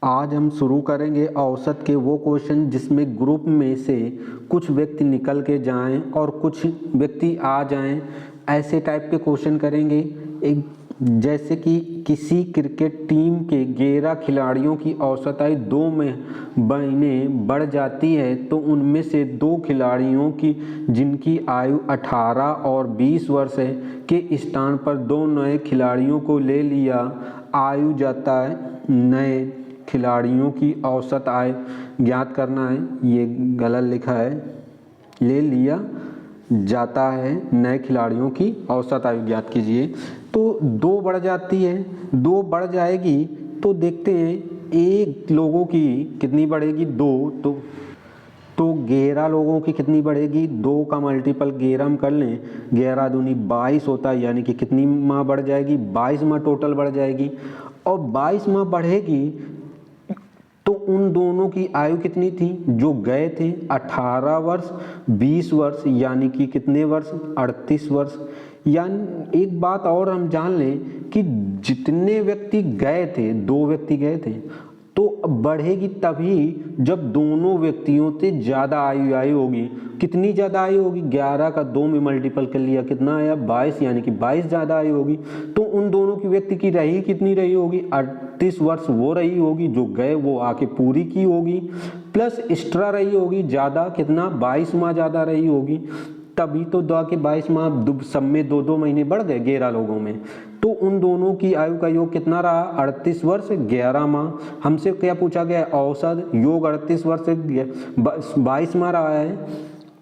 आज हम शुरू करेंगे औसत के वो क्वेश्चन जिसमें ग्रुप में से कुछ व्यक्ति निकल के जाएं और कुछ व्यक्ति आ जाएं, ऐसे टाइप के क्वेश्चन करेंगे। एक जैसे कि किसी क्रिकेट टीम के 11 खिलाड़ियों की औसत आयु 2 महीने बढ़ जाती है तो उनमें से 2 खिलाड़ियों की जिनकी आयु 18 और 20 वर्ष है के स्थान पर 2 नए खिलाड़ियों को ले लिया आयु जाता है। नए खिलाड़ियों की औसत आयु ज्ञात करना है, ये गलत लिखा है, ले लिया जाता है नए खिलाड़ियों की औसत आयु ज्ञात कीजिए। तो 2 बढ़ जाती है, 2 बढ़ जाएगी तो देखते हैं एक लोगों की कितनी बढ़ेगी 2, तो 11 लोगों की कितनी बढ़ेगी, 2 का मल्टीपल 11 हम कर लें, 11 दूनी 22 होता है, यानी कि कितनी माह बढ़ जाएगी, 22 माह टोटल बढ़ जाएगी। और 22 माह बढ़ेगी तो उन दोनों की आयु कितनी थी जो गए थे, 18 वर्ष 20 वर्ष, यानी कि कितने वर्ष, 38 वर्ष। यानी एक बात और हम जान लें कि जितने व्यक्ति गए थे, 2 व्यक्ति गए थे, तो बढ़ेगी तभी जब दोनों व्यक्तियों से ज़्यादा आयु होगी। कितनी ज़्यादा आयु होगी, 11 का 2 में मल्टीपल कर लिया, कितना आया 22, यानी कि 22 ज़्यादा आयु होगी। तो उन दोनों की व्यक्ति की रही कितनी रही होगी, 38 वर्ष वो रही होगी, जो गए वो आके पूरी की होगी, प्लस एक्स्ट्रा रही होगी ज़्यादा, कितना 22 माह ज़्यादा रही होगी। तभी तो 2 के 22 माह सब में 2-2 महीने बढ़ गए 11 लोगों में। तो उन दोनों की आयु का योग कितना रहा, 38 वर्ष 11 माह। हमसे क्या पूछा गया, औसत योग 38 वर्ष 22 माह रहा है,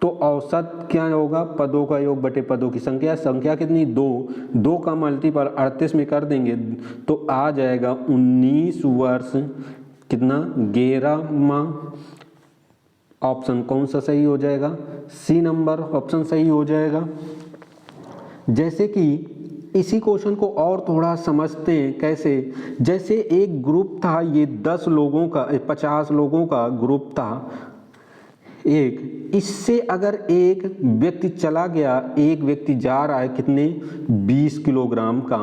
तो औसत क्या होगा, पदों का योग बटे पदों की संख्या। संख्या कितनी, 2 का मल्टीपल 38 में कर देंगे तो आ जाएगा 19 वर्ष कितना 11 माह। ऑप्शन कौन सा सही हो जाएगा, सी नंबर ऑप्शन सही हो जाएगा। जैसे कि इसी क्वेश्चन को और थोड़ा समझते हैं कैसे, जैसे एक ग्रुप था, ये 10 लोगों का 50 लोगों का ग्रुप था एक, इससे अगर एक व्यक्ति चला गया, एक व्यक्ति जा रहा है कितने 20 किलोग्राम का,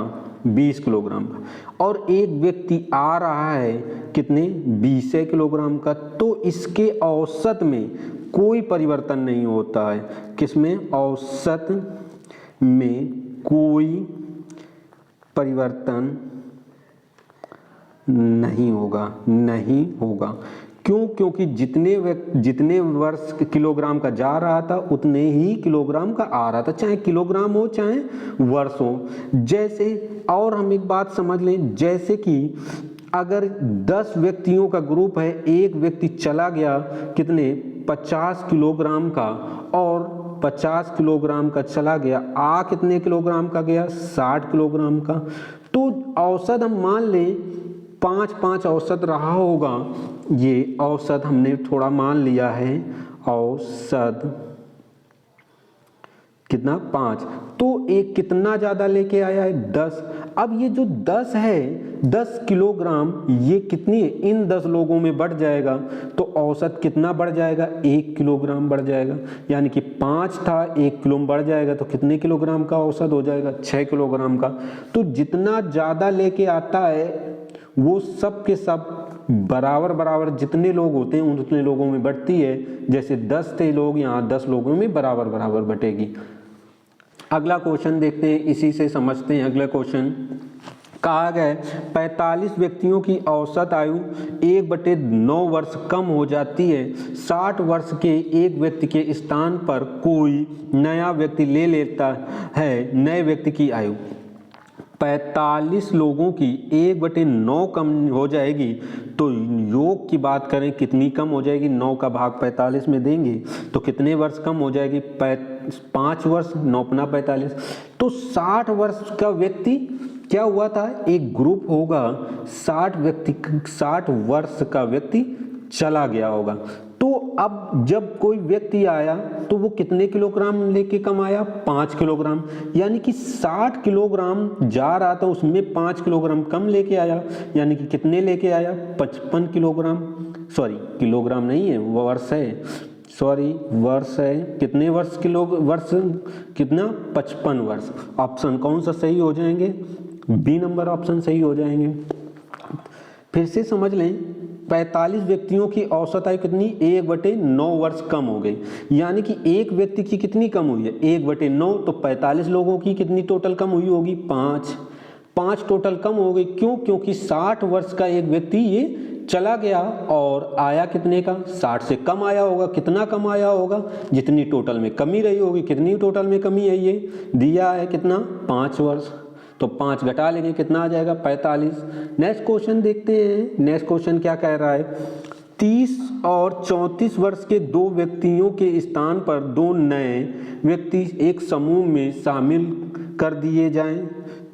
20 किलोग्राम का, और एक व्यक्ति आ रहा है कितने 20 किलोग्राम का, तो इसके औसत में कोई परिवर्तन नहीं होता है। किसमें, औसत में कोई परिवर्तन नहीं होगा। क्यों, क्योंकि जितने वर्ष किलोग्राम का जा रहा था उतने ही किलोग्राम का आ रहा था, चाहे किलोग्राम हो चाहे वर्ष हो। जैसे और हम एक बात समझ लें, जैसे कि अगर 10 व्यक्तियों का ग्रुप है, एक व्यक्ति चला गया कितने 50 किलोग्राम का, और 50 किलोग्राम का चला गया, आ कितने किलोग्राम का गया 60 किलोग्राम का, तो औसत हम मान लें 5-5 औसत रहा होगा। ये औसत हमने थोड़ा मान लिया है, औसत कितना 5, तो एक कितना ज़्यादा लेके आया है 10। अब ये जो 10 है, 10 किलोग्राम, ये कितनी इन 10 लोगों में बढ़ जाएगा तो औसत कितना बढ़ जाएगा, 1 किलोग्राम बढ़ जाएगा। यानी कि 5 था, 1 किलो बढ़ जाएगा तो कितने किलोग्राम का औसत हो जाएगा, 6 किलोग्राम का। तो जितना ज़्यादा लेके आता है वो सब के सब बराबर जितने लोग होते हैं उतने लोगों में बढ़ती है। जैसे 10 थे लोग, यहाँ 10 लोगों में बराबर बटेगी। अगला क्वेश्चन देखते हैं, इसी से समझते हैं। अगला क्वेश्चन कहा गया 45 व्यक्तियों की औसत आयु 1/9 वर्ष कम हो जाती है। 60 वर्ष के एक व्यक्ति के स्थान पर कोई नया व्यक्ति ले लेता है नए व्यक्ति की आयु। 45 लोगों की 1/9 कम हो जाएगी, तो योग की बात करें कितनी कम हो जाएगी, 9 का भाग 45 में देंगे तो कितने वर्ष कम हो जाएगी, 5 वर्ष, 9 × 45। तो 60 वर्ष का व्यक्ति क्या हुआ था, एक ग्रुप होगा 60 वर्ष का व्यक्ति चला गया होगा। तो अब जब कोई व्यक्ति आया तो वो कितने किलोग्राम लेके कम आया, 5 किलोग्राम। यानी कि 60 किलोग्राम जा रहा था उसमें 5 किलोग्राम कम लेके आया, यानी कि कितने लेके आया, 55 किलोग्राम। सॉरी किलोग्राम नहीं है, वर्ष है, सॉरी वर्ष है। कितने वर्ष वर्ष कितना, 55 वर्ष। ऑप्शन कौन सा सही हो जाएंगे, बी नंबर ऑप्शन सही हो जाएंगे। फिर से समझ लें 45 व्यक्तियों की औसत आयु कितनी 1/9 वर्ष कम हो गई, यानी कि एक व्यक्ति की कितनी कम हुई है 1/9, तो 45 लोगों की कितनी टोटल कम हुई होगी 5 टोटल कम हो गई। क्यों? क्योंकि 60 वर्ष का एक व्यक्ति ये चला गया और आया कितने का 60 से कम आया होगा। कितना कम आया होगा? जितनी टोटल में कमी रही होगी। कितनी टोटल में कमी है ये दिया है कितना 5 वर्ष, तो 5 घटा लेंगे कितना आ जाएगा 45। नेक्स्ट क्वेश्चन देखते हैं। नेक्स्ट क्वेश्चन क्या कह रहा है 30 और 34 वर्ष के दो व्यक्तियों के स्थान पर दो नए व्यक्ति एक समूह में शामिल कर दिए जाएं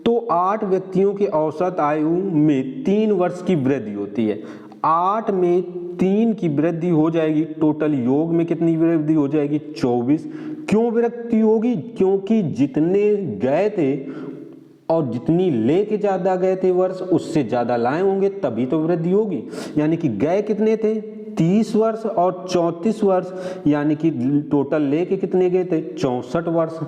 तो 8 व्यक्तियों की औसत आयु में 3 वर्ष की वृद्धि होती है। 8 में 3 की वृद्धि हो जाएगी, टोटल योग में कितनी वृद्धि हो जाएगी 24। क्यों वृद्धि होगी? क्योंकि जितने गए थे और जितनी लेके ज्यादा गए थे वर्ष उससे ज्यादा लाए होंगे, तभी तो वृद्धि होगी। यानी कि गए कितने थे 30 वर्ष और 34 वर्ष, यानी कि टोटल लेके कितने गए थे 64 वर्ष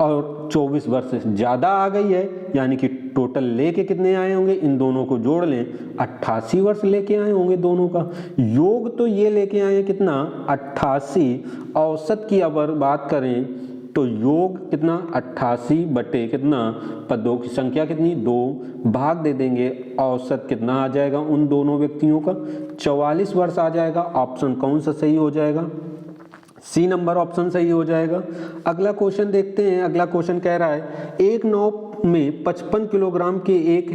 और 24 वर्ष से ज्यादा आ गई है, यानी कि टोटल लेके कितने आए होंगे, इन दोनों को जोड़ लें 88 वर्ष लेके आए होंगे दोनों का। योग तो ये लेके आए हैं कितना 88, औसत की अगर बात करें तो योग कितना 88 बटे कितना पदों की संख्या कितनी 2 भाग दे देंगे, औसत कितना आ जाएगा उन दोनों व्यक्तियों का 44 वर्ष आ जाएगा। ऑप्शन कौन सा सही हो जाएगा? सी नंबर ऑप्शन सही हो जाएगा। अगला क्वेश्चन देखते हैं। अगला क्वेश्चन कह रहा है एक नाव में 55 किलोग्राम के एक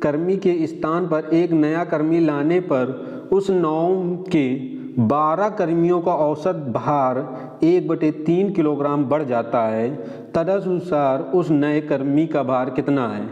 कर्मी के स्थान पर एक नया कर्मी लाने पर उस नाव के 12 कर्मियों का औसत भार 1/3 किलोग्राम बढ़ जाता है। तदनुसार उस नए कर्मी का भार कितना है?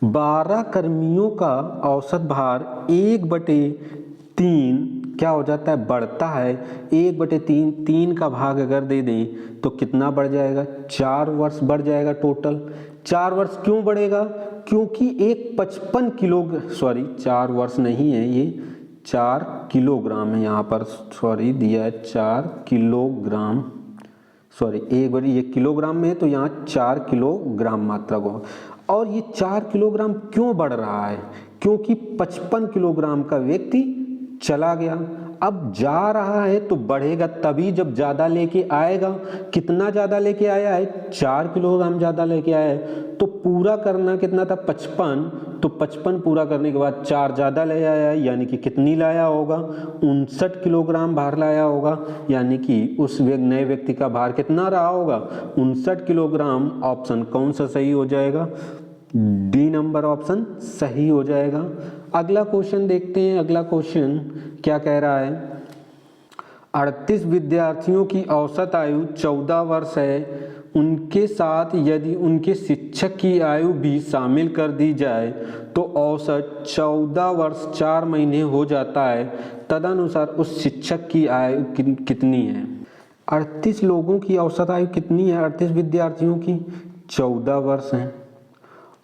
12 कर्मियों का औसत भार 1/3 क्या हो जाता है बढ़ता है। 1/3 3 का भाग अगर दे दें तो कितना बढ़ जाएगा 4 वर्ष बढ़ जाएगा टोटल। 4 वर्ष क्यों बढ़ेगा? क्योंकि एक 55 किलो 4 वर्ष नहीं है ये 4 किलोग्राम है, यहाँ पर दिया है 4 किलोग्राम, एक बार ये किलोग्राम में है तो यहाँ 4 किलोग्राम मात्रा को। और ये 4 किलोग्राम क्यों बढ़ रहा है? क्योंकि 55 किलोग्राम का व्यक्ति चला गया, अब जा रहा है तो बढ़ेगा तभी जब ज्यादा लेके आएगा। कितना ज्यादा लेके आया है 4 किलोग्राम ज्यादा लेके आया है, तो पूरा करना कितना था 55, तो 55 पूरा करने के बाद 4 ज्यादा ले आया है, यानी कि कितनी लाया होगा 59 किलोग्राम भार लाया होगा, यानी कि उस नए व्यक्ति का भार कितना रहा होगा 59 किलोग्राम। ऑप्शन कौन सा सही हो जाएगा? डी नंबर ऑप्शन सही हो जाएगा। अगला क्वेश्चन देखते हैं। अगला क्वेश्चन क्या कह रहा है 38 विद्यार्थियों की औसत आयु 14 वर्ष है, उनके साथ यदि उनके शिक्षक की आयु भी शामिल कर दी जाए तो औसत 14 वर्ष 4 महीने हो जाता है। तदनुसार उस शिक्षक की आयु कितनी है? 38 लोगों की औसत आयु कितनी है? 38 विद्यार्थियों की 14 वर्ष है,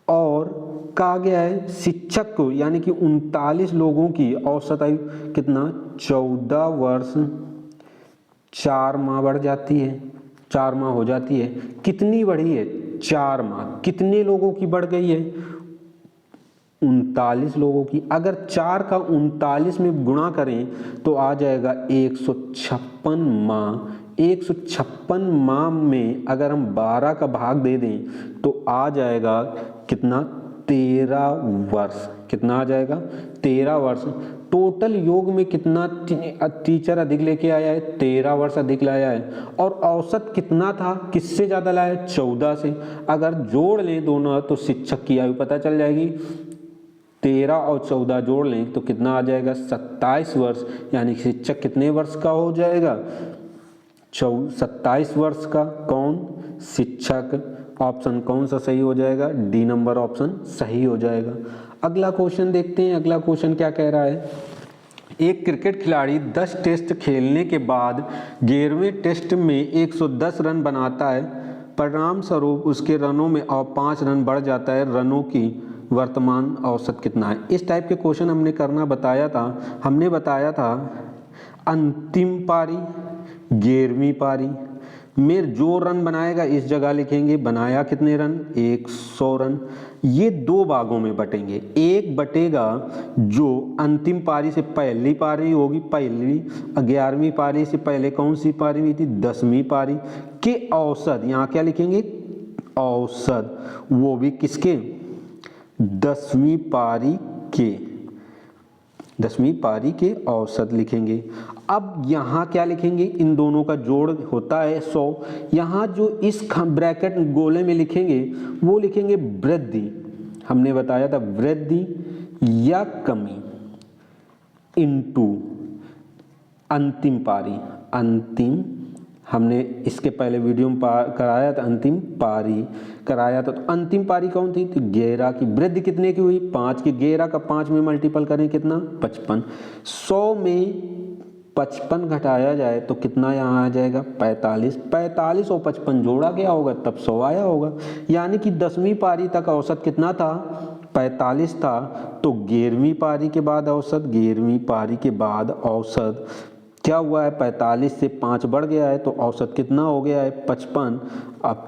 और कहा गया है शिक्षक को यानी कि 39 लोगों की औसत आयु कितना 14 वर्ष 4 माह बढ़ जाती है, 4 माह हो जाती है। कितनी बढ़ी है 4 माह। कितने लोगों की बढ़ गई है 39 लोगों की। अगर 4 का 39 में गुणा करें तो आ जाएगा 156 माह। 156 माह में अगर हम 12 का भाग दे दें तो आ जाएगा कितना 13 वर्ष। कितना आ जाएगा 13 वर्ष। टोटल योग में कितना टीचर अधिक लेके आया है 13 वर्ष अधिक लाया है, और औसत कितना था किससे ज्यादा लाया है 14 से। अगर जोड़ लें दोनों तो शिक्षक की आयु पता चल जाएगी। 13 और 14 जोड़ लें तो कितना आ जाएगा 27 वर्ष, यानी शिक्षक कितने वर्ष का हो जाएगा 27 वर्ष का। कौन? शिक्षक। ऑप्शन कौन सा सही हो जाएगा? डी नंबर ऑप्शन सही हो जाएगा। अगला क्वेश्चन देखते हैं। अगला क्वेश्चन क्या कह रहा है एक क्रिकेट खिलाड़ी 10 टेस्ट खेलने के बाद 11वें टेस्ट में 110 रन बनाता है, परिणाम स्वरूप उसके रनों में और 5 रन बढ़ जाता है। रनों की वर्तमान औसत कितना है? इस टाइप के क्वेश्चन हमने करना बताया था। हमने बताया था अंतिम पारी, 11वीं पारी, में जो रन बनाएगा इस जगह लिखेंगे बनाया कितने रन 100 रन। ये दो भागों में बटेंगे, एक बटेगा जो अंतिम पारी से पहली पारी होगी, पहली 11वीं पारी से पहले कौन सी पारी हुई थी 10वीं पारी के औसत, यहाँ क्या लिखेंगे औसत, वो भी किसके 10वीं पारी के औसत लिखेंगे। अब यहाँ क्या लिखेंगे, इन दोनों का जोड़ होता है 100, यहाँ जो इस ब्रैकेट गोले में लिखेंगे वो लिखेंगे वृद्धि, हमने बताया था वृद्धि या कमी इनटू अंतिम पारी, अंतिम हमने इसके पहले वीडियो में कराया था, अंतिम पारी कराया था। तो अंतिम पारी कौन थी, तो 11 की वृद्धि कितने की हुई 5 की, 11 का 5 में मल्टीपल करें कितना 55, 100 में 55 घटाया जाए तो कितना यहाँ आ जाएगा 45, 45 और 55 जोड़ा गया होगा तब 100 आया होगा। यानी कि 10वीं पारी तक औसत कितना था 45 था, तो 11वीं पारी के बाद औसत, 11वीं पारी के बाद औसत क्या हुआ है 45 से 5 बढ़ गया है तो औसत कितना हो गया है 55। अब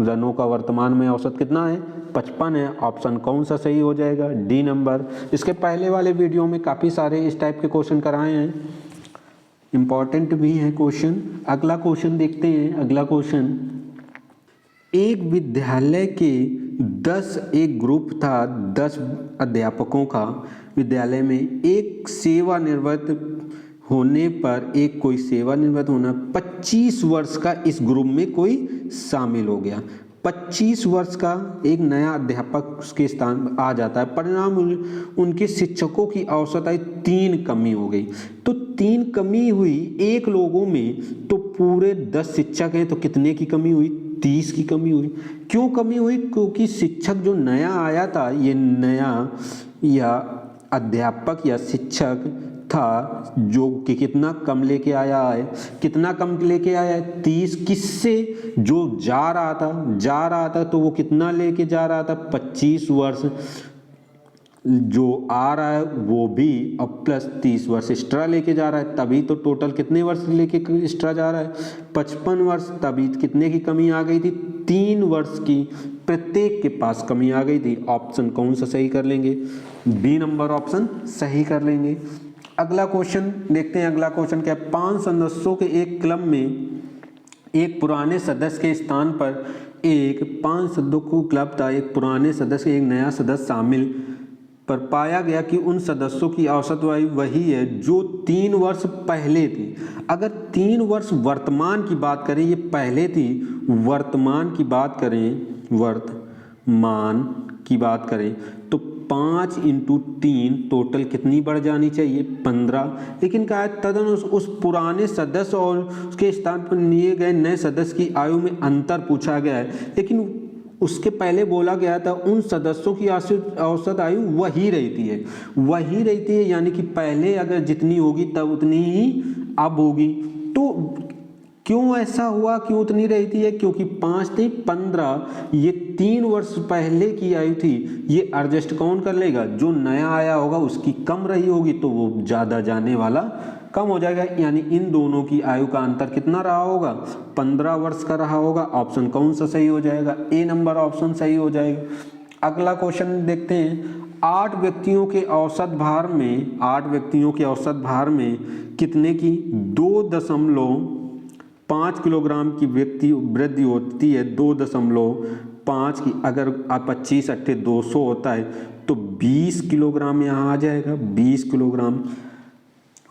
रनों का वर्तमान में औसत कितना है 55 है। ऑप्शन कौन सा सही हो जाएगा डी नंबर। इसके पहले वाले वीडियो में काफ़ी सारे इस टाइप के क्वेश्चन कराए हैं, इम्पॉर्टेंट भी है क्वेश्चन। अगला क्वेश्चन देखते हैं। अगला क्वेश्चन, एक विद्यालय के 10 एक ग्रुप था 10 अध्यापकों का, विद्यालय में एक सेवानिवृत्त होने पर एक कोई सेवानिवृत्त होना 25 वर्ष का इस ग्रुप में कोई शामिल हो गया, 25 वर्ष का एक नया अध्यापक उसके स्थान आ जाता है, परिणाम उनके शिक्षकों की औसत आयु 3 कमी हो गई। तो 3 कमी हुई एक लोगों में, तो पूरे 10 शिक्षक हैं तो कितने की कमी हुई 30 की कमी हुई। क्यों कमी हुई, क्योंकि शिक्षक जो नया आया था, ये नया या अध्यापक या शिक्षक था जो कि कितना कम लेके आया है, कितना कम लेके आया है 30, किससे जो जा रहा था तो वो कितना लेके जा रहा था 25 वर्ष, जो आ रहा है वो भी अब प्लस 30 वर्ष एक्स्ट्रा लेके जा रहा है, तभी तो टोटल कितने वर्ष लेके एक्स्ट्रा जा रहा है 55 वर्ष। तभी कितने की कमी आ गई थी 3 वर्ष की, प्रत्येक के पास कमी आ गई थी। ऑप्शन कौन सा सही कर लेंगे, बी नंबर ऑप्शन सही कर लेंगे। अगला क्वेश्चन देखते हैं। अगला क्वेश्चन क्या है, 5 सदस्यों के एक क्लब में एक पुराने सदस्य के स्थान पर एक 5 सदस्यों का क्लब था, एक पुराने सदस्य एक नया सदस्य शामिल पर पाया गया कि उन सदस्यों की औसत आयु वही है जो 3 वर्ष पहले थी। अगर 3 वर्ष वर्तमान की बात करें, ये पहले थी, वर्तमान की बात करें तो 5 × 3 टोटल कितनी बढ़ जानी चाहिए 15। लेकिन कहा है तदन उस पुराने सदस्य और उसके स्थान पर लिए गए नए सदस्य की आयु में अंतर पूछा गया है, लेकिन उसके पहले बोला गया था उन सदस्यों की औसत आयु वही रहती है, यानी कि पहले अगर जितनी होगी तब उतनी ही अब होगी। तो क्यों ऐसा हुआ, क्यों उतनी रहती है, क्योंकि 5 नहीं 15, ये 3 वर्ष पहले की आयु थी, ये एडजस्ट कौन कर लेगा, जो नया आया होगा उसकी कम रही होगी तो वो ज़्यादा जाने वाला कम हो जाएगा। यानी इन दोनों की आयु का अंतर कितना रहा होगा 15 वर्ष का रहा होगा। ऑप्शन कौन सा सही हो जाएगा, ए नंबर ऑप्शन सही हो जाएगा। अगला क्वेश्चन देखते हैं। 8 व्यक्तियों के औसत भार में कितने की 2.5 किलोग्राम की वृद्धि होती है, 2.5 की। अगर 25 × 200 होता है तो 20 किलोग्राम यहाँ आ जाएगा, 20 किलोग्राम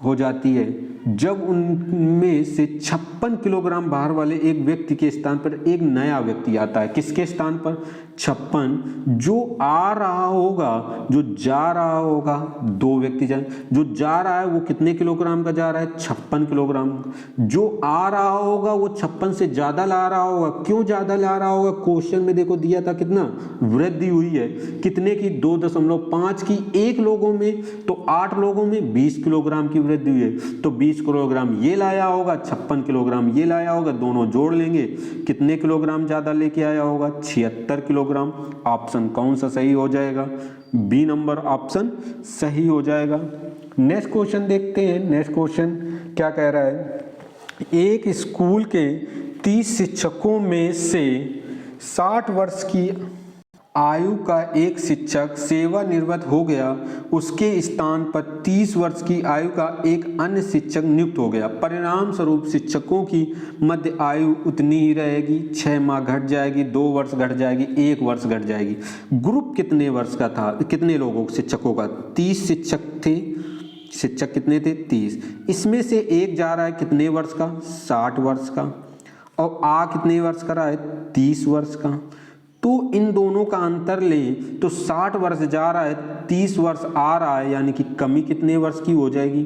हो जाती है। जब उनमें से 56 किलोग्राम भार वाले एक व्यक्ति के स्थान पर एक नया व्यक्ति आता है, किसके स्थान पर 56, जो आ रहा होगा, जो जा रहा होगा, 2 व्यक्ति जाए, जो जा रहा है वो कितने किलोग्राम का जा रहा है 56 किलोग्राम, जो आ रहा होगा वो 56 से ज़्यादा ला रहा होगा। क्यों ज़्यादा ला रहा होगा, क्वेश्चन में देखो दिया था कितना वृद्धि हुई है, कितने की 2.5 की, एक लोगों में तो 8 लोगों में 20 किलोग्राम की वृद्धि हुई है, तो 20 किलोग्राम ये लाया होगा, 56 किलोग्राम ये लाया होगा, दोनों जोड़ लेंगे कितने किलोग्राम ज़्यादा लेके आया होगा 76 किलोग्राम। ऑप्शन कौन सा सही हो जाएगा, बी नंबर ऑप्शन सही हो जाएगा। नेक्स्ट क्वेश्चन देखते हैं। नेक्स्ट क्वेश्चन क्या कह रहा है, एक स्कूल के 30 शिक्षकों में से 60 वर्ष की आयु का एक शिक्षक सेवानिवृत्त हो गया, उसके स्थान पर 30 वर्ष की आयु का एक अन्य शिक्षक नियुक्त हो गया। परिणाम स्वरूप शिक्षकों की मध्य आयु उतनी ही रहेगी, 6 माह घट जाएगी, 2 वर्ष घट जाएगी, 1 वर्ष घट जाएगी। ग्रुप कितने वर्ष का था, कितने लोगों शिक्षकों का? 30 शिक्षक थे। शिक्षक कितने थे? 30। इसमें से एक जा रहा है कितने वर्ष का? 60 वर्ष का। और कितने वर्ष का रहा है? 30 वर्ष का। तो इन दोनों का अंतर लें तो 60 वर्ष जा रहा है, 30 वर्ष आ रहा है, यानी कि कमी कितने वर्ष की हो जाएगी?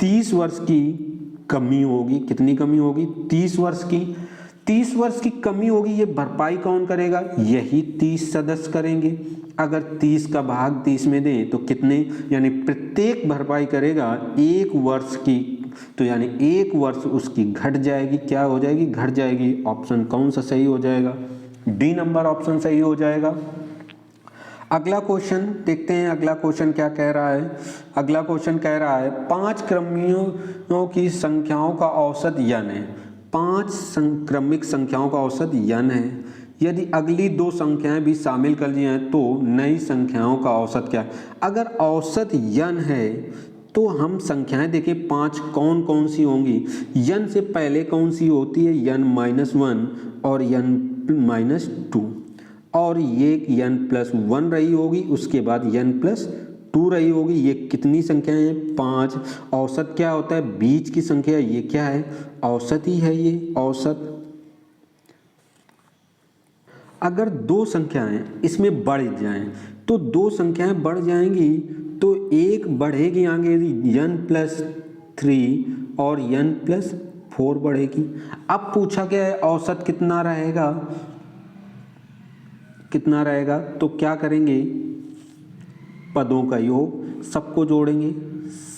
30 वर्ष की कमी होगी। कितनी कमी होगी? 30 वर्ष की। 30 वर्ष की कमी होगी, ये भरपाई कौन करेगा? यही 30 सदस्य करेंगे। अगर 30 का भाग 30 में दें तो कितने, यानी प्रत्येक भरपाई करेगा 1 वर्ष की, तो यानी 1 वर्ष उसकी घट जाएगी। क्या हो जाएगी? घट जाएगी। ऑप्शन कौन सा सही हो जाएगा? डी नंबर ऑप्शन सही हो जाएगा। अगला क्वेश्चन देखते हैं, अगला क्वेश्चन क्या कह रहा है। अगला क्वेश्चन कह रहा है 5 क्रमियों की संख्याओं का औसत n है। 5 क्रमिक संख्याओं का औसत n है। यदि अगली 2 संख्याएं भी शामिल कर ली जाएं तो नई संख्याओं का औसत क्या है? अगर औसत n है तो हम संख्याएं देखें 5 कौन कौन सी होंगी। n से पहले कौन सी होती है? n-1 और n-2, और ये n+1 रही होगी, उसके बाद n+2 रही होगी। ये कितनी संख्याएं हैं? 5। औसत क्या होता है? बीच की संख्या। ये क्या है? औसत ही है, ये औसत। अगर 2 संख्याएं इसमें बढ़ जाएं तो 2 संख्याएं बढ़ जाएंगी तो एक बढ़ेगी आगे n+3 और n+4 बढ़ेगी। अब पूछा गया है औसत कितना रहेगा, कितना रहेगा? तो क्या करेंगे? पदों का योग, सबको जोड़ेंगे,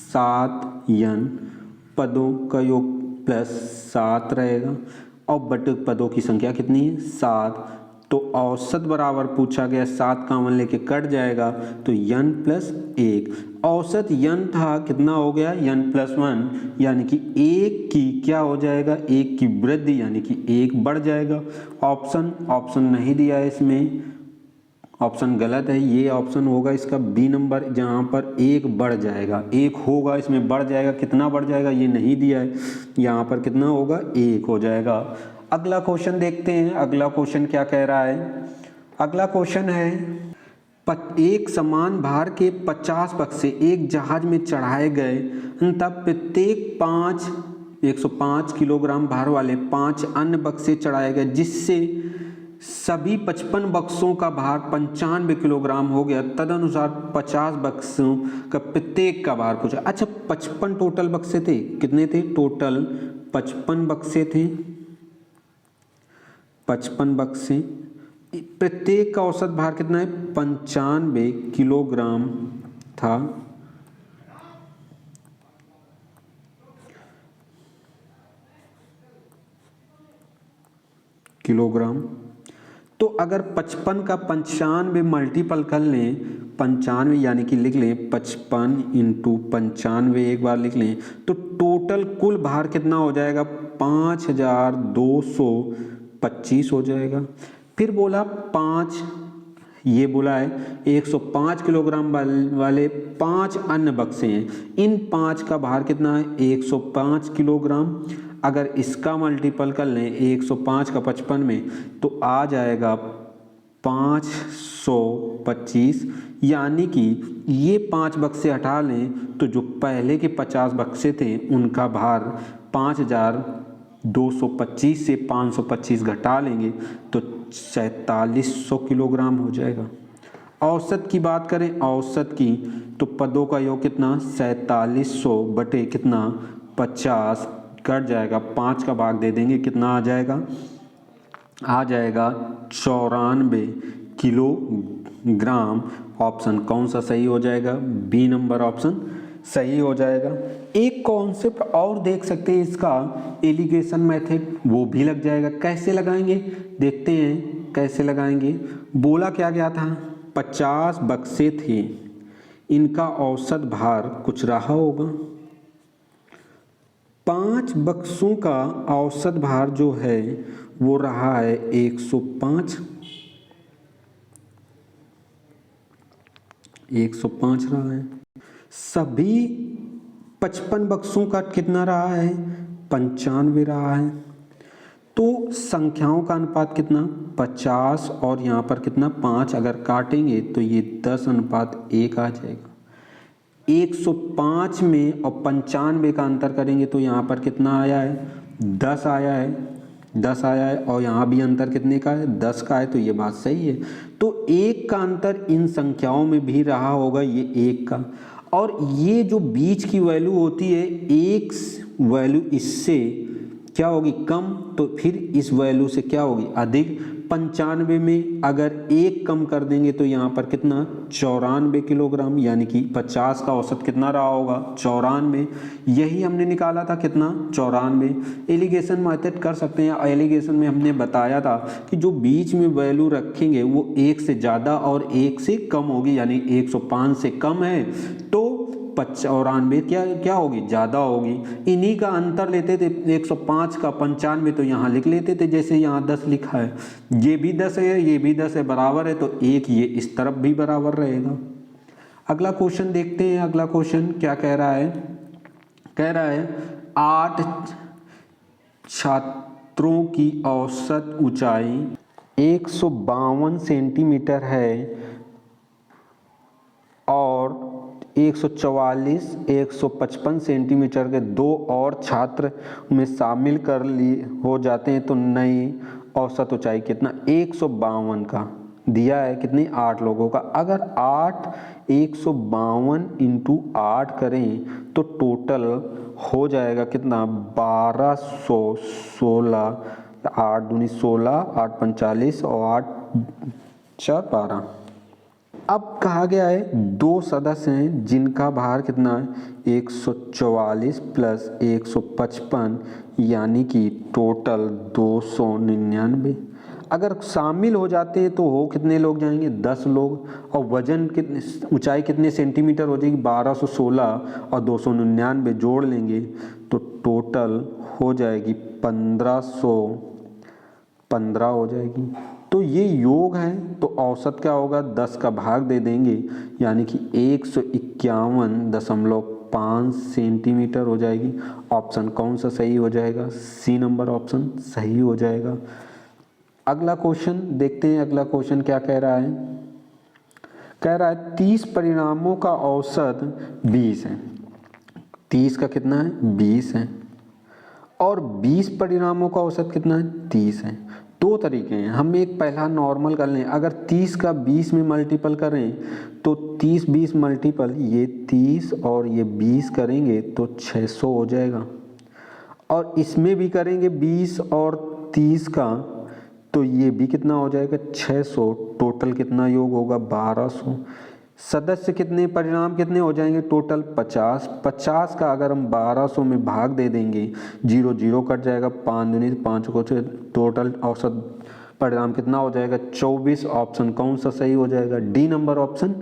7n, पदों का योग +7 रहेगा, और बटे पदों की संख्या कितनी है? 7। तो औसत बराबर पूछा गया, 7 कॉमन लेके कट जाएगा तो n+1। औसत n था, कितना हो गया? n+1, यानी कि 1 की क्या हो जाएगा? 1 की वृद्धि, यानी कि 1 बढ़ जाएगा। ऑप्शन नहीं दिया है इसमें, ऑप्शन गलत है। ये ऑप्शन होगा इसका बी नंबर, जहाँ पर 1 बढ़ जाएगा। 1 होगा, इसमें बढ़ जाएगा। कितना बढ़ जाएगा ये नहीं दिया है, यहाँ पर कितना होगा? 1 हो जाएगा। अगला क्वेश्चन देखते हैं, अगला क्वेश्चन क्या कह रहा है। अगला क्वेश्चन है एक समान भार के 50 बक्से एक जहाज में चढ़ाए गए, तब प्रत्येक 105 किलोग्राम भार वाले 5 अन्य बक्से चढ़ाए गए, जिससे सभी 55 बक्सों का भार 95 किलोग्राम हो गया। तदनुसार 50 बक्सों का प्रत्येक का भार पूछा। अच्छा, 55 टोटल बक्से थे। कितने थे? टोटल 55 बक्से थे, 55 बक्से। प्रत्येक का औसत भार कितना है? 95 किलोग्राम था। किलोग्राम। तो अगर 55 का 95 मल्टीपल कर लें, 95 यानी कि लिख लें 55 × 95, एक बार लिख लें, तो टोटल कुल भार कितना हो जाएगा? 5225 हो जाएगा। फिर बोला 5, ये बोला है 105 किलोग्राम वाले 5 अन्य बक्से हैं, इन 5 का भार कितना है? 105 किलोग्राम। अगर इसका मल्टीपल कर लें 105 का 55 में तो आ जाएगा 525, यानी कि ये 5 बक्से हटा लें तो जो पहले के 50 बक्से थे उनका भार 5225 से 525 घटा लेंगे तो 4700 किलोग्राम हो जाएगा। औसत की बात करें, औसत की, तो पदों का योग कितना? 4700 बटे कितना? 50 कट जाएगा, 5 का भाग दे देंगे, कितना आ जाएगा? आ जाएगा 94 किलोग्राम। ऑप्शन कौन सा सही हो जाएगा? बी नंबर ऑप्शन सही हो जाएगा। एक कॉन्सेप्ट और देख सकते हैं इसका, एलिगेशन मेथड, वो भी लग जाएगा। कैसे लगाएंगे देखते हैं, कैसे लगाएंगे। बोला क्या गया था? 50 बक्से थे, इनका औसत भार कुछ रहा होगा, 5 बक्सों का औसत भार जो है वो रहा है 105 रहा है। सभी 55 बक्सों का कितना रहा है? 95 रहा है। तो संख्याओं का अनुपात कितना? 50 और यहाँ पर कितना 5, अगर काटेंगे तो ये 10:1 आ जाएगा। 105 में और 95 का अंतर करेंगे तो यहाँ पर कितना आया है? 10 आया है। 10 आया है और यहाँ भी अंतर कितने का है? 10 का है। तो ये बात सही है। तो 1 का अंतर इन संख्याओं में भी रहा होगा, ये 1 का। और ये जो बीच की वैल्यू होती है, एक वैल्यू इससे क्या होगी? कम, तो फिर इस वैल्यू से क्या होगी? अधिक। 95 में अगर 1 कम कर देंगे तो यहाँ पर कितना? 94 किलोग्राम, यानी कि 50 का औसत कितना रहा होगा? 94। यही हमने निकाला था, कितना? 94। एलिगेशन मेथड कर सकते हैं। एलिगेशन में हमने बताया था कि जो बीच में वैल्यू रखेंगे वो 1 से ज़्यादा और 1 से कम होगी, यानी 105 से कम है तो 94 क्या होगी? ज़्यादा होगी। इन्हीं का अंतर लेते थे, 105 का 95, तो यहाँ लिख लेते थे जैसे यहाँ 10 लिखा है। ये भी 10 है, ये भी 10 है, बराबर है, तो एक ये इस तरफ भी बराबर रहेगा। अगला क्वेश्चन देखते हैं। अगला क्वेश्चन क्या कह रहा है? कह रहा है 8 छात्रों की औसत ऊंचाई 152 सेंटीमीटर है और 144, 155 सेंटीमीटर के 2 और छात्र में शामिल कर लिए हो जाते हैं तो नई औसत ऊंचाई कितना? 152 का दिया है, कितनी? 8 लोगों का। अगर 152 इंटू 8 करें तो टोटल हो जाएगा कितना? 1216। 8 दूनी 16, 8 45 और 8 4 12। अब कहा गया है 2 सदस्य हैं जिनका भार कितना है? 144 प्लस 155, यानी कि टोटल 299। अगर शामिल हो जाते हैं तो हो कितने लोग जाएंगे? 10 लोग। और वजन कितने, ऊंचाई कितने सेंटीमीटर हो जाएगी? 1216 और 299 जोड़ लेंगे तो टोटल हो जाएगी 1515 हो जाएगी। तो ये योग है, तो औसत क्या होगा? 10 का भाग दे देंगे, यानी कि 151.5 सेंटीमीटर हो जाएगी। ऑप्शन कौन सा सही हो जाएगा? सी नंबर ऑप्शन सही हो जाएगा। अगला क्वेश्चन देखते हैं। अगला क्वेश्चन क्या कह रहा है? कह रहा है 30 परिणामों का औसत 20 है। 30 का कितना है? 20 है। और 20 परिणामों का औसत कितना है? 30 है। 2 तरीके हैं, हम एक पहला नॉर्मल कर लें। अगर 30 का 20 में मल्टीपल करें तो 30-20 मल्टीपल, ये 30 और ये 20 करेंगे तो 600 हो जाएगा। और इसमें भी करेंगे 20 और 30 का तो ये भी कितना हो जाएगा? 600। टोटल कितना योग होगा? 1200। सदस्य कितने, परिणाम कितने हो जाएंगे? टोटल 50। 50 का अगर हम 1200 में भाग दे देंगे, 0 0 कट जाएगा, 5 दूनी 5 को, टोटल औसत परिणाम कितना हो जाएगा? 24। ऑप्शन कौन सा सही हो जाएगा? डी नंबर ऑप्शन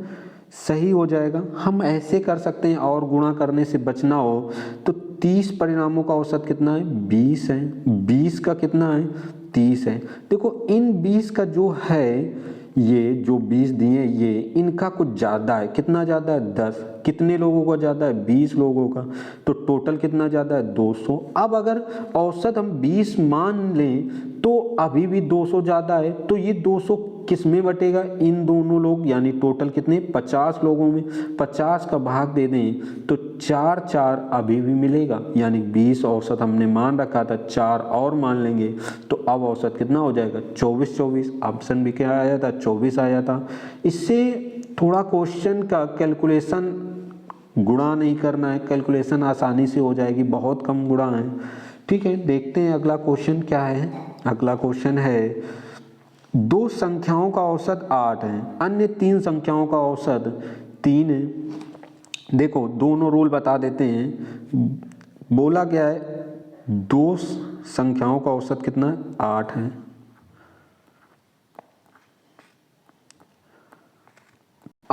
सही हो जाएगा। हम ऐसे कर सकते हैं, और गुणा करने से बचना हो तो 30 परिणामों का औसत कितना है? 20 है। 20 का कितना है? 30 है। देखो इन 20 का जो है, ये जो 20 दिए, ये इनका कुछ ज़्यादा है। कितना ज़्यादा है? 10। कितने लोगों का ज़्यादा है? 20 लोगों का। तो टोटल कितना ज़्यादा है? 200। अब अगर औसत हम 20 मान लें तो अभी भी 200 ज़्यादा है, तो ये 200 किस में बटेगा? इन दोनों लोग, यानी टोटल कितने? 50 लोगों में। 50 का भाग दे दें तो 4 4 अभी भी मिलेगा, यानी 20 औसत हमने मान रखा था, 4 और मान लेंगे तो अब औसत कितना हो जाएगा? 24 24। ऑप्शन भी क्या आया था? 24 आया था। इससे थोड़ा क्वेश्चन का कैलकुलेशन गुणा नहीं करना है, कैलकुलेशन आसानी से हो जाएगी, बहुत कम गुणा है। ठीक है, देखते हैं अगला क्वेश्चन क्या है। अगला क्वेश्चन है 2 संख्याओं का औसत 8 है, अन्य 3 संख्याओं का औसत 3 है। देखो दोनों रूल बता देते हैं। बोला गया है 2 संख्याओं का औसत कितना है? 8 है।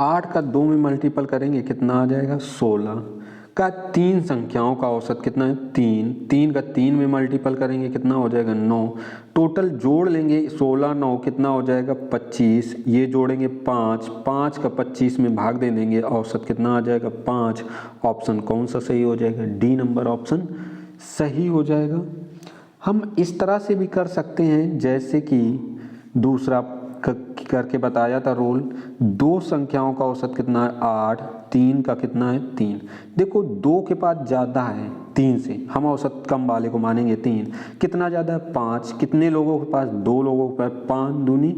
8 का 2 में मल्टीपल करेंगे कितना आ जाएगा? 16। का 3 संख्याओं का औसत कितना है 3, 3 का 3 में मल्टीपल करेंगे कितना हो जाएगा 9, टोटल जोड़ लेंगे 16 9 कितना हो जाएगा 25, ये जोड़ेंगे 5, 5 का 25 में भाग दे देंगे औसत कितना आ जाएगा 5। ऑप्शन कौन सा सही हो जाएगा, डी नंबर ऑप्शन सही हो जाएगा। हम इस तरह से भी कर सकते हैं जैसे कि दूसरा करके बताया था रोल, 2 संख्याओं का औसत कितना है 8, 3 का कितना है 3। देखो 2 के पास ज़्यादा है 3 से, हम औसत कम वाले को मानेंगे 3, कितना ज़्यादा है 5, कितने लोगों के पास 2 लोगों के पास 5 दूनी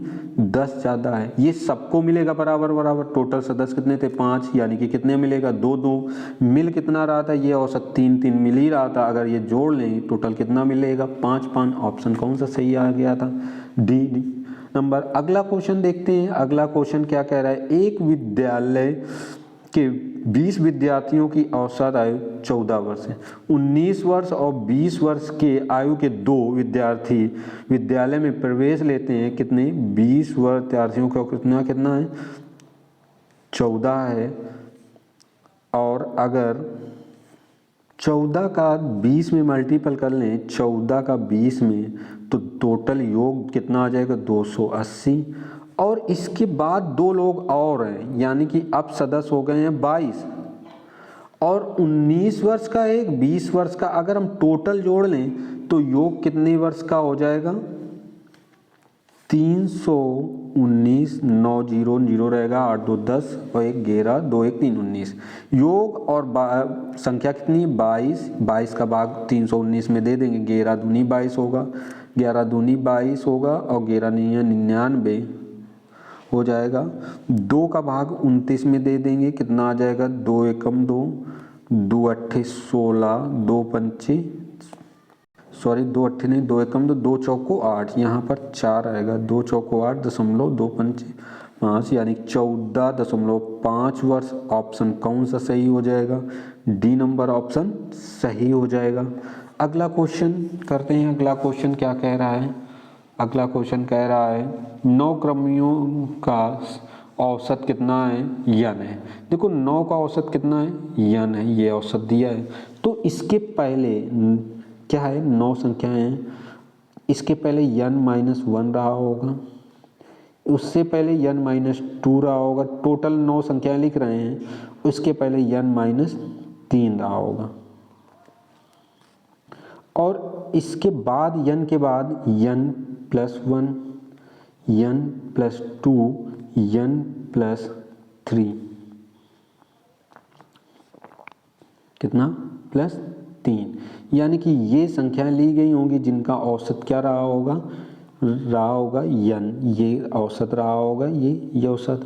10 ज़्यादा है, ये सबको मिलेगा बराबर बराबर, टोटल सदस्य कितने थे 5, यानी कि कितने मिलेगा 2 2, मिल कितना रहा था ये औसत 3 3 मिल ही रहा था, अगर ये जोड़ लें टोटल कितना मिलेगा 5 5। ऑप्शन कौन सा सही आ गया था, डी नंबर। अगला क्वेश्चन देखते हैं, अगला क्वेश्चन क्या कह रहा है, एक विद्यालय के 20 विद्यार्थियों की औसत आयु 14 वर्ष है, 19 वर्ष और 20 वर्ष के आयु के 2 विद्यार्थी विद्यालय में प्रवेश लेते हैं, कितने 20 विद्यार्थियों का कितना कितना है 14 है, और अगर 14 का 20 में मल्टीपल कर लें 14 का 20 में, तो टोटल योग कितना आ जाएगा 280, और इसके बाद 2 लोग और हैं, यानी कि अब सदस्य हो गए हैं 22, और 19 वर्ष का एक 20 वर्ष का, अगर हम टोटल जोड़ लें तो योग कितने वर्ष का हो जाएगा 319, 9 0 0 रहेगा, 8 2 10 और 1 11 2 1 3 19, योग और संख्या कितनी 22, 22 का भाग 319 में दे देंगे, 11 दूनी 22 होगा, 11 दूनी 22 होगा, और 11 नहीं है 99 हो जाएगा, 2 का भाग 29 में दे देंगे, कितना आ जाएगा 2 एकम 2, 2 अट्ठे 16, 2 पंचे सॉरी 2 अट्ठे नहीं 2 एकम 2, 2 चौको 8, यहाँ पर 4 आएगा, 2 चौको 8 दशमलव 2 पंचे 5, यानी 14.5 वर्ष। ऑप्शन कौन सा सही हो जाएगा, डी नंबर ऑप्शन सही हो जाएगा। अगला क्वेश्चन करते हैं, अगला क्वेश्चन क्या कह रहा है, अगला क्वेश्चन कह रहा है 9 क्रमियों का औसत कितना है n है। देखो 9 का औसत कितना है n है, ये औसत दिया है, तो इसके पहले क्या है 9 संख्याएं हैं, इसके पहले n-1 रहा होगा, उससे पहले n-2 रहा होगा, टोटल 9 संख्याएं लिख रहे हैं, उसके पहले n-3 रहा होगा, और इसके बाद n के बाद n+1, n+2, n+3 कितना +3, यानी कि ये संख्याएं ली गई होंगी जिनका औसत क्या रहा होगा n, ये औसत रहा होगा, ये औसत,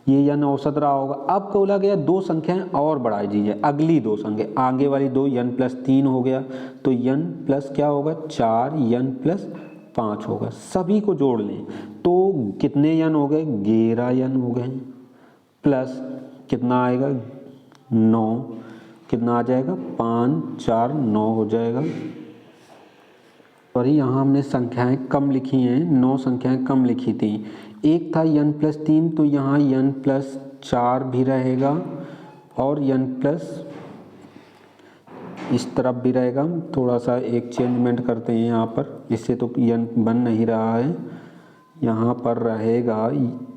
ये n औसत रहा होगा। अब बोला गया 2 संख्याएं और बढ़ा दीजिए, अगली 2 संख्या आगे वाली 2 n+3 हो गया, तो n प्लस क्या होगा 4, n+5 होगा, सभी को जोड़ लें तो कितने n हो गए 11 n हो गए, प्लस कितना आएगा 9, कितना आ जाएगा 5 4 9 हो जाएगा। और यहाँ हमने संख्याएं कम लिखी हैं, 9 संख्याएं कम लिखी थी, एक था n+3, तो यहाँ n+4 भी रहेगा, और n+ इस तरफ भी रहेगा, थोड़ा सा एक चेंजमेंट करते हैं यहाँ पर, इससे तो n बन नहीं रहा है, यहाँ पर रहेगा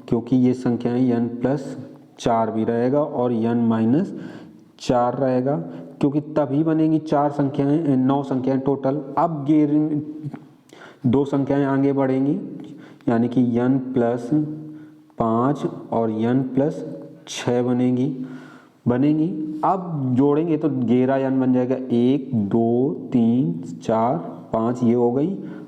क्योंकि ये संख्याएं n+4 भी रहेगा और n-4 रहेगा, क्योंकि तभी बनेगी 4 संख्याएं 9 संख्याएं टोटल। अब ये 2 संख्याएं आगे बढ़ेंगी, यानी कि n+5 और n+6 बनेंगी। अब जोड़ेंगे तो 11 n बन जाएगा, 1 2 3 4 5 ये हो गई,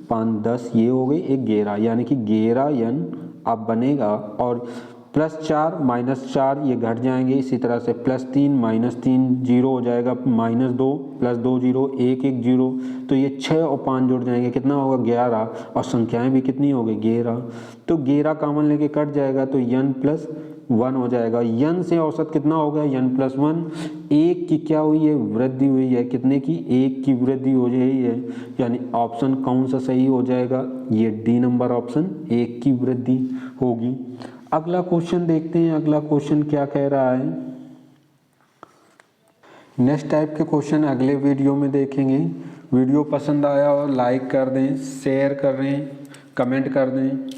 5 10 ये हो गई, 1 11, यानी कि 11 n अब बनेगा, और +4 -4 ये घट जाएंगे, इसी तरह से +3 -3 0 हो जाएगा, -2 +2 0 1 1 0, तो ये 6 और 5 जुड़ जाएंगे, कितना होगा 11, और संख्याएं भी कितनी हो गई 11, तो 11 कॉमन लेके कट जाएगा, तो n+1 हो जाएगा। n से औसत कितना हो गया n+1, 1 की क्या हुई है वृद्धि हुई है, कितने की 1 की वृद्धि हो रही है, यानी ऑप्शन कौन सा सही हो जाएगा, ये डी नंबर ऑप्शन 1 की वृद्धि होगी। अगला क्वेश्चन देखते हैं, अगला क्वेश्चन क्या कह रहा है, नेक्स्ट टाइप के क्वेश्चन अगले वीडियो में देखेंगे। वीडियो पसंद आया और लाइक कर दें, शेयर कर दें, कमेंट कर दें।